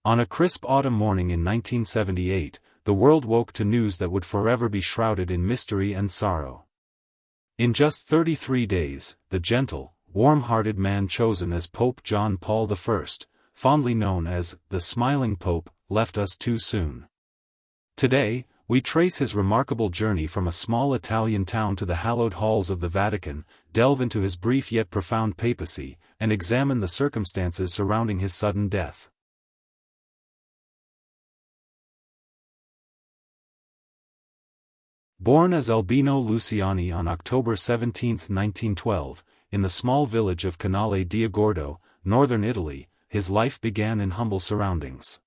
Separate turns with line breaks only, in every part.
On a crisp autumn morning in 1978, the world woke to news that would forever be shrouded in mystery and sorrow. In just 33 days, the gentle, warm-hearted man chosen as Pope John Paul I, fondly known as the Smiling Pope, left us too soon. Today, we trace his remarkable journey from a small Italian town to the hallowed halls of the Vatican, delve into his brief yet profound papacy, and examine the circumstances surrounding his sudden death. Born as Albino Luciani on October 17, 1912, in the small village of Canale d'Agordo, northern Italy, his life began in humble surroundings.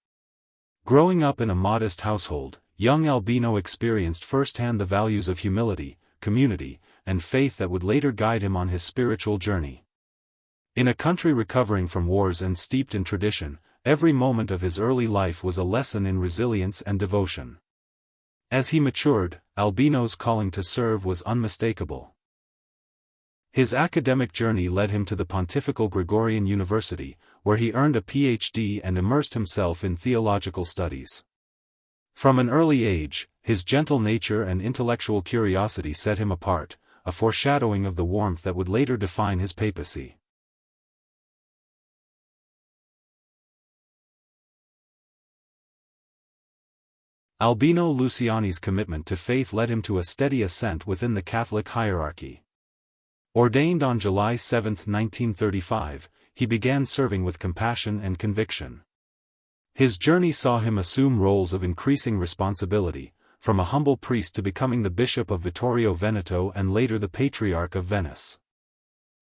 Growing up in a modest household, young Albino experienced firsthand the values of humility, community, and faith that would later guide him on his spiritual journey. In a country recovering from wars and steeped in tradition, every moment of his early life was a lesson in resilience and devotion. As he matured, Albino's calling to serve was unmistakable. His academic journey led him to the Pontifical Gregorian University, where he earned a Ph.D. and immersed himself in theological studies. From an early age, his gentle nature and intellectual curiosity set him apart, a foreshadowing of the warmth that would later define his papacy. Albino Luciani's commitment to faith led him to a steady ascent within the Catholic hierarchy. Ordained on July 7, 1935, he began serving with compassion and conviction. His journey saw him assume roles of increasing responsibility, from a humble priest to becoming the Bishop of Vittorio Veneto and later the Patriarch of Venice.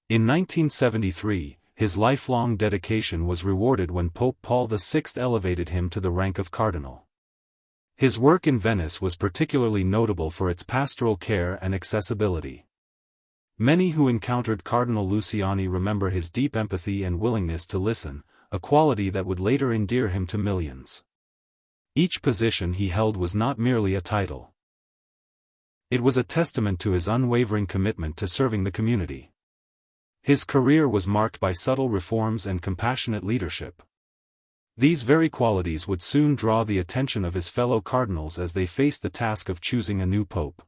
In 1973, his lifelong dedication was rewarded when Pope Paul VI elevated him to the rank of cardinal. His work in Venice was particularly notable for its pastoral care and accessibility. Many who encountered Cardinal Luciani remember his deep empathy and willingness to listen, a quality that would later endear him to millions. Each position he held was not merely a title. It was a testament to his unwavering commitment to serving the community. His career was marked by subtle reforms and compassionate leadership. These very qualities would soon draw the attention of his fellow cardinals as they faced the task of choosing a new pope.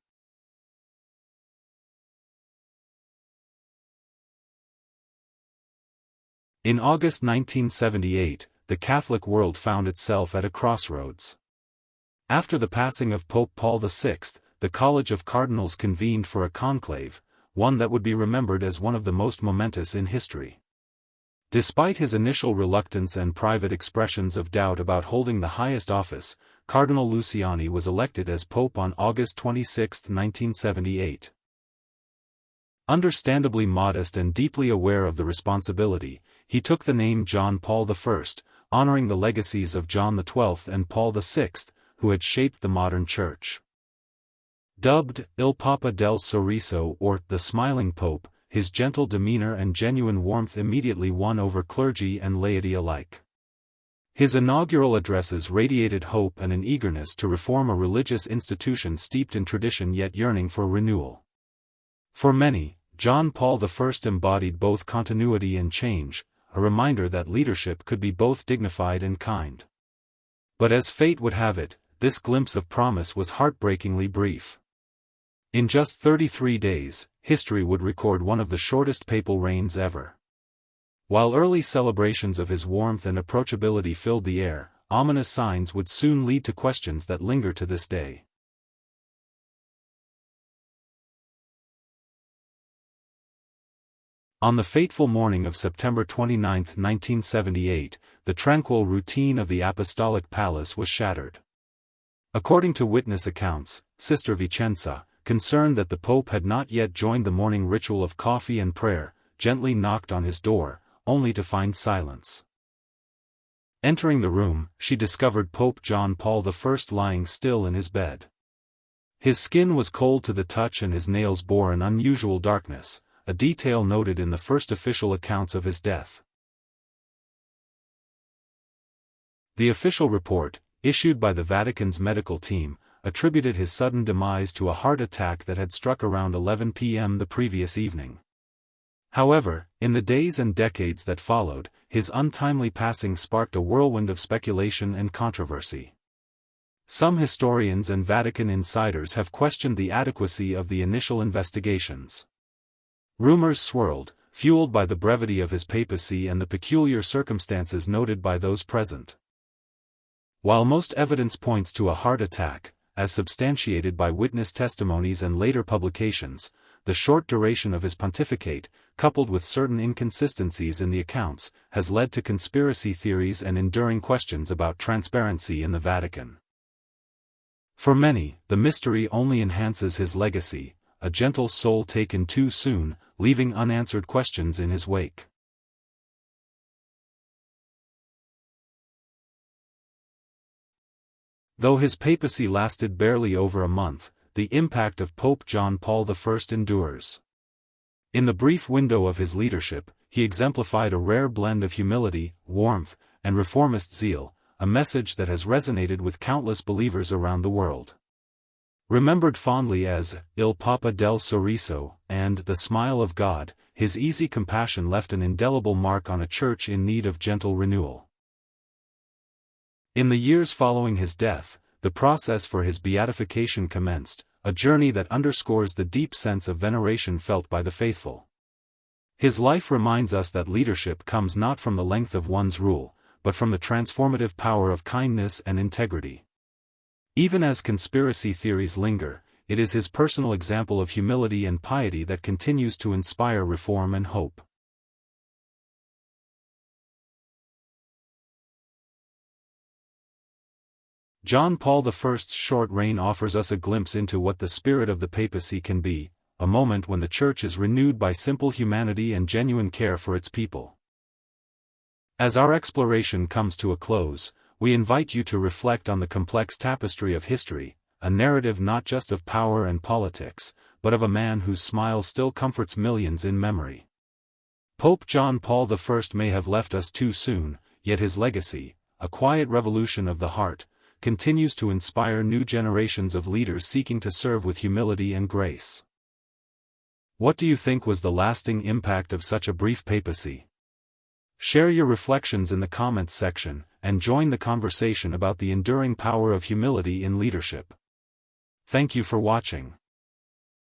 In August 1978, the Catholic world found itself at a crossroads. After the passing of Pope Paul VI, the College of Cardinals convened for a conclave, one that would be remembered as one of the most momentous in history. Despite his initial reluctance and private expressions of doubt about holding the highest office, Cardinal Luciani was elected as Pope on August 26, 1978. Understandably modest and deeply aware of the responsibility, he took the name John Paul I, honoring the legacies of John XII and Paul VI, who had shaped the modern Church. Dubbed Il Papa del Sorriso or the Smiling Pope, his gentle demeanor and genuine warmth immediately won over clergy and laity alike. His inaugural addresses radiated hope and an eagerness to reform a religious institution steeped in tradition yet yearning for renewal. For many, John Paul I embodied both continuity and change, a reminder that leadership could be both dignified and kind. But as fate would have it, this glimpse of promise was heartbreakingly brief. In just 33 days, history would record one of the shortest papal reigns ever. While early celebrations of his warmth and approachability filled the air, ominous signs would soon lead to questions that linger to this day. On the fateful morning of September 29, 1978, the tranquil routine of the Apostolic Palace was shattered. According to witness accounts, Sister Vicenza, concerned that the Pope had not yet joined the morning ritual of coffee and prayer, gently knocked on his door, only to find silence. Entering the room, she discovered Pope John Paul I lying still in his bed. His skin was cold to the touch and his nails bore an unusual darkness, a detail noted in the first official accounts of his death. The official report, issued by the Vatican's medical team, attributed his sudden demise to a heart attack that had struck around 11 p.m. the previous evening. However, In the days and decades that followed, his untimely passing sparked a whirlwind of speculation and controversy. Some historians and Vatican insiders have questioned the adequacy of the initial investigations. Rumors swirled, fueled by the brevity of his papacy and the peculiar circumstances noted by those present. While most evidence points to a heart attack, as substantiated by witness testimonies and later publications, the short duration of his pontificate, coupled with certain inconsistencies in the accounts, has led to conspiracy theories and enduring questions about transparency in the Vatican. For many, the mystery only enhances his legacy, a gentle soul taken too soon, leaving unanswered questions in his wake. Though his papacy lasted barely over a month, the impact of Pope John Paul I endures. In the brief window of his leadership, he exemplified a rare blend of humility, warmth, and reformist zeal, a message that has resonated with countless believers around the world. Remembered fondly as Il Papa del Sorriso and the Smile of God, his easy compassion left an indelible mark on a church in need of gentle renewal. In the years following his death, the process for his beatification commenced, a journey that underscores the deep sense of veneration felt by the faithful. His life reminds us that leadership comes not from the length of one's rule, but from the transformative power of kindness and integrity. Even as conspiracy theories linger, it is his personal example of humility and piety that continues to inspire reform and hope. John Paul I's short reign offers us a glimpse into what the spirit of the papacy can be, a moment when the Church is renewed by simple humanity and genuine care for its people. As our exploration comes to a close, we invite you to reflect on the complex tapestry of history, a narrative not just of power and politics, but of a man whose smile still comforts millions in memory. Pope John Paul I may have left us too soon, yet his legacy, a quiet revolution of the heart, continues to inspire new generations of leaders seeking to serve with humility and grace. What do you think was the lasting impact of such a brief papacy? Share your reflections in the comments section, and join the conversation about the enduring power of humility in leadership. Thank you for watching.